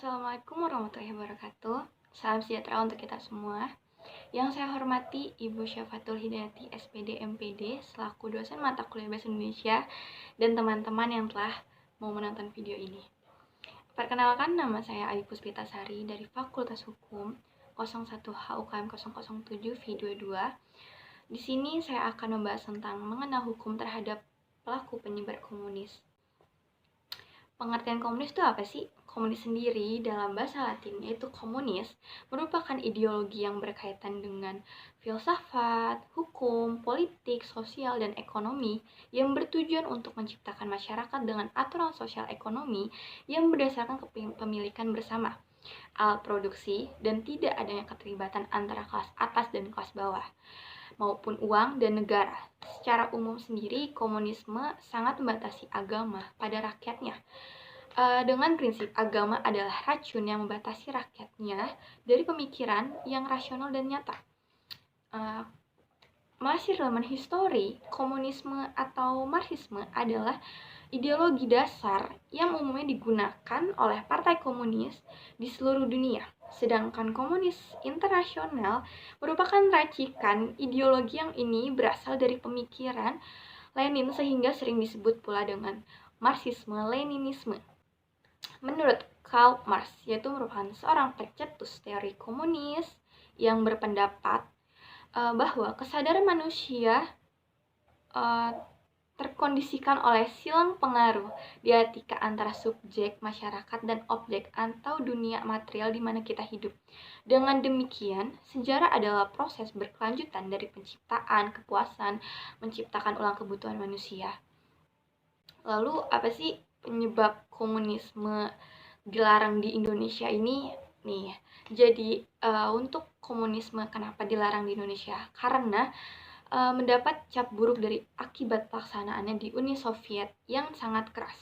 Assalamualaikum warahmatullahi wabarakatuh. Salam sejahtera untuk kita semua. Yang saya hormati Ibu Syafatul Hidayati SPD MPD selaku dosen mata kuliah Bahasa Indonesia dan teman-teman yang telah mau menonton video ini. Perkenalkan, nama saya Ayu Puspitasari dari Fakultas Hukum 01 HUKM 007 V22. Di sini saya akan membahas tentang mengenal hukum terhadap pelaku penyebar komunis. Pengertian komunis itu apa sih? Komunis sendiri dalam bahasa Latin yaitu komunis merupakan ideologi yang berkaitan dengan filsafat, hukum, politik, sosial, dan ekonomi yang bertujuan untuk menciptakan masyarakat dengan aturan sosial ekonomi yang berdasarkan kepemilikan bersama, alat produksi, dan tidak adanya keterlibatan antara kelas atas dan kelas bawah maupun uang dan negara. Secara umum sendiri, komunisme sangat membatasi agama pada rakyatnya. Dengan prinsip agama adalah racun yang membatasi rakyatnya dari pemikiran yang rasional dan nyata. Masih dalam histori, komunisme atau Marxisme adalah ideologi dasar yang umumnya digunakan oleh partai komunis di seluruh dunia. Sedangkan komunis internasional merupakan racikan ideologi yang ini berasal dari pemikiran Lenin sehingga sering disebut pula dengan Marxisme-Leninisme. Menurut Karl Marx, yaitu merupakan seorang pencetus teori komunis yang berpendapat bahwa kesadaran manusia terkondisikan oleh silang pengaruh dialektika antara subjek, masyarakat, dan objek atau dunia material di mana kita hidup. Dengan demikian, sejarah adalah proses berkelanjutan dari penciptaan, kepuasan, menciptakan ulang kebutuhan manusia. Lalu, apa sih penyebab komunisme dilarang di Indonesia ini? Nih, jadi untuk komunisme kenapa dilarang di Indonesia? Karena mendapat cap buruk dari akibat pelaksanaannya di Uni Soviet yang sangat keras.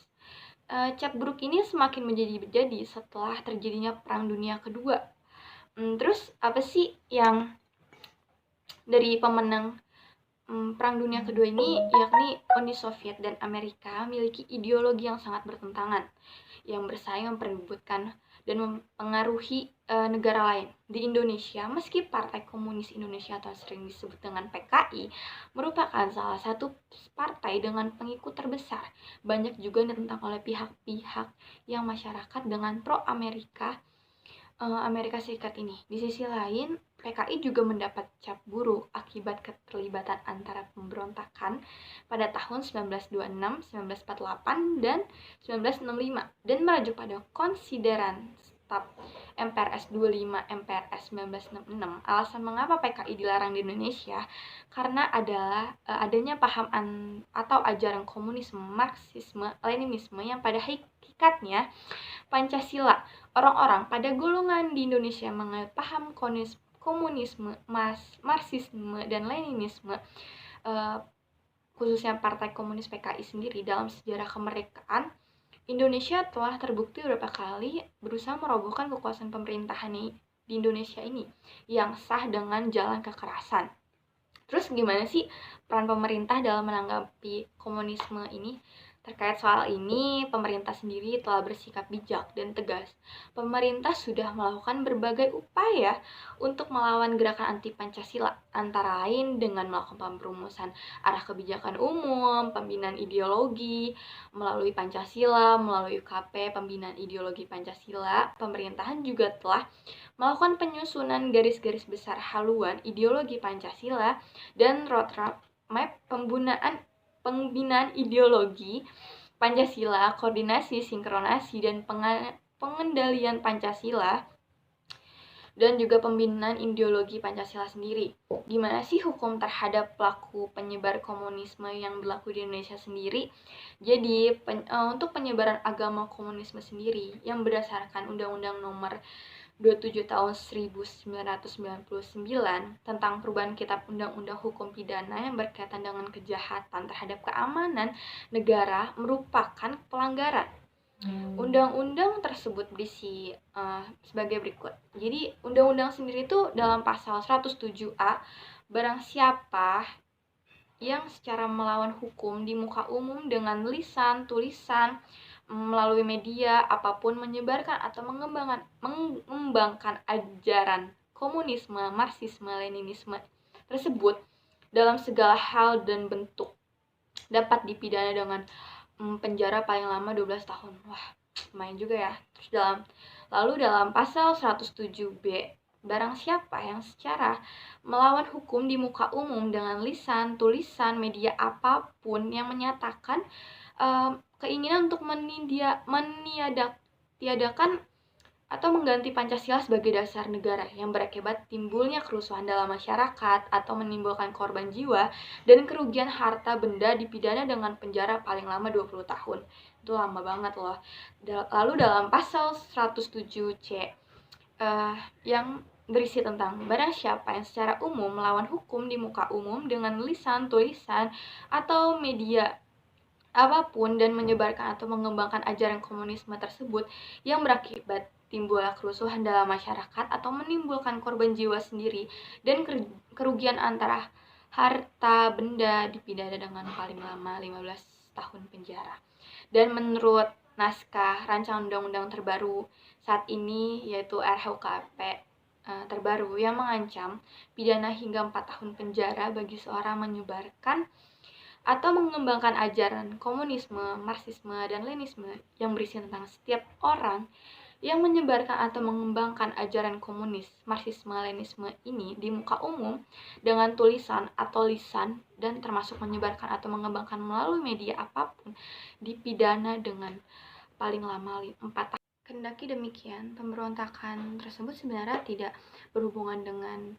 Cap buruk ini semakin menjadi setelah terjadinya Perang Dunia Kedua. Terus apa sih yang dari pemenang Perang Dunia Kedua ini, yakni Uni Soviet dan Amerika memiliki ideologi yang sangat bertentangan, yang bersaing memperebutkan dan mempengaruhi negara lain. Di Indonesia, meski Partai Komunis Indonesia atau sering disebut dengan PKI, merupakan salah satu partai dengan pengikut terbesar, banyak juga ditentang oleh pihak-pihak yang masyarakat dengan pro-Amerika Amerika Serikat ini. Di sisi lain, PKI juga mendapat cap buruk akibat keterlibatan antara pemberontakan pada tahun 1926, 1948, dan 1965 dan merujuk pada konsideran staf MPRS 25 MPRS 1966. Alasan mengapa PKI dilarang di Indonesia karena adanya paham atau ajaran komunisme, Marxisme, Leninisme yang pada hakikatnya Pancasila. Orang-orang pada golongan di Indonesia menganut paham komunisme, Marxisme, dan Leninisme, khususnya Partai Komunis PKI sendiri. Dalam sejarah kemerdekaan, Indonesia telah terbukti beberapa kali berusaha merobohkan kekuasaan pemerintahan di Indonesia ini yang sah dengan jalan kekerasan. Terus gimana sih peran pemerintah dalam menanggapi komunisme ini? Terkait soal ini, pemerintah sendiri telah bersikap bijak dan tegas. Pemerintah sudah melakukan berbagai upaya untuk melawan gerakan anti Pancasila, antara lain dengan melakukan perumusan arah kebijakan umum, pembinaan ideologi, melalui Pancasila, melalui UKP, pembinaan ideologi Pancasila. Pemerintahan juga telah melakukan penyusunan garis-garis besar haluan ideologi Pancasila dan roadmap pembinaan ideologi Pancasila, koordinasi, sinkronasi, dan pengendalian Pancasila, dan juga pembinaan ideologi Pancasila sendiri. Gimana sih hukum terhadap pelaku penyebar komunisme yang berlaku di Indonesia sendiri? Jadi, untuk penyebaran agama komunisme sendiri yang berdasarkan Undang-Undang Nomor 27 tahun 1999 tentang perubahan Kitab Undang-Undang Hukum Pidana yang berkaitan dengan kejahatan terhadap keamanan negara merupakan pelanggaran. Undang-undang tersebut berisi sebagai berikut. Jadi, undang-undang sendiri itu dalam pasal 107A, barang siapa yang secara melawan hukum di muka umum dengan lisan, tulisan, melalui media apapun menyebarkan atau mengembangkan ajaran komunisme, marxisme, leninisme tersebut dalam segala hal dan bentuk dapat dipidana dengan penjara paling lama 12 tahun. Wah, lumayan juga ya. Terus dalam pasal 107B, barang siapa yang secara melawan hukum di muka umum dengan lisan, tulisan, media apapun yang menyatakan keinginan untuk meniadakan atau mengganti Pancasila sebagai dasar negara yang berakibat timbulnya kerusuhan dalam masyarakat atau menimbulkan korban jiwa dan kerugian harta benda dipidana dengan penjara paling lama 20 tahun. Itu lama banget loh. Lalu dalam pasal 107C yang berisi tentang barang siapa yang secara umum melawan hukum di muka umum dengan lisan, tulisan, atau media apapun dan menyebarkan atau mengembangkan ajaran komunisme tersebut yang berakibat timbullah kerusuhan dalam masyarakat atau menimbulkan korban jiwa sendiri dan kerugian antara harta benda dipidana dengan paling lama 15 tahun penjara. Dan menurut naskah rancangan undang-undang terbaru saat ini yaitu RUKP terbaru yang mengancam pidana hingga 4 tahun penjara bagi seorang menyebarkan atau mengembangkan ajaran komunisme, marxisme, dan leninisme yang berisi tentang setiap orang yang menyebarkan atau mengembangkan ajaran komunis, marxisme, leninisme ini di muka umum dengan tulisan atau lisan dan termasuk menyebarkan atau mengembangkan melalui media apapun dipidana dengan paling lama 4 tahun. Kendati demikian, pemberontakan tersebut sebenarnya tidak berhubungan dengan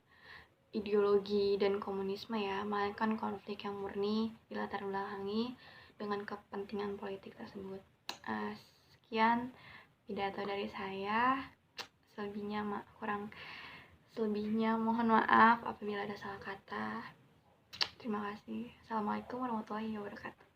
ideologi dan komunisme ya, melainkan konflik yang murni dilatar belakangi dengan kepentingan politik tersebut. Sekian pidato dari saya. Selebihnya mohon maaf apabila ada salah kata. Terima kasih. Assalamualaikum warahmatullahi wabarakatuh.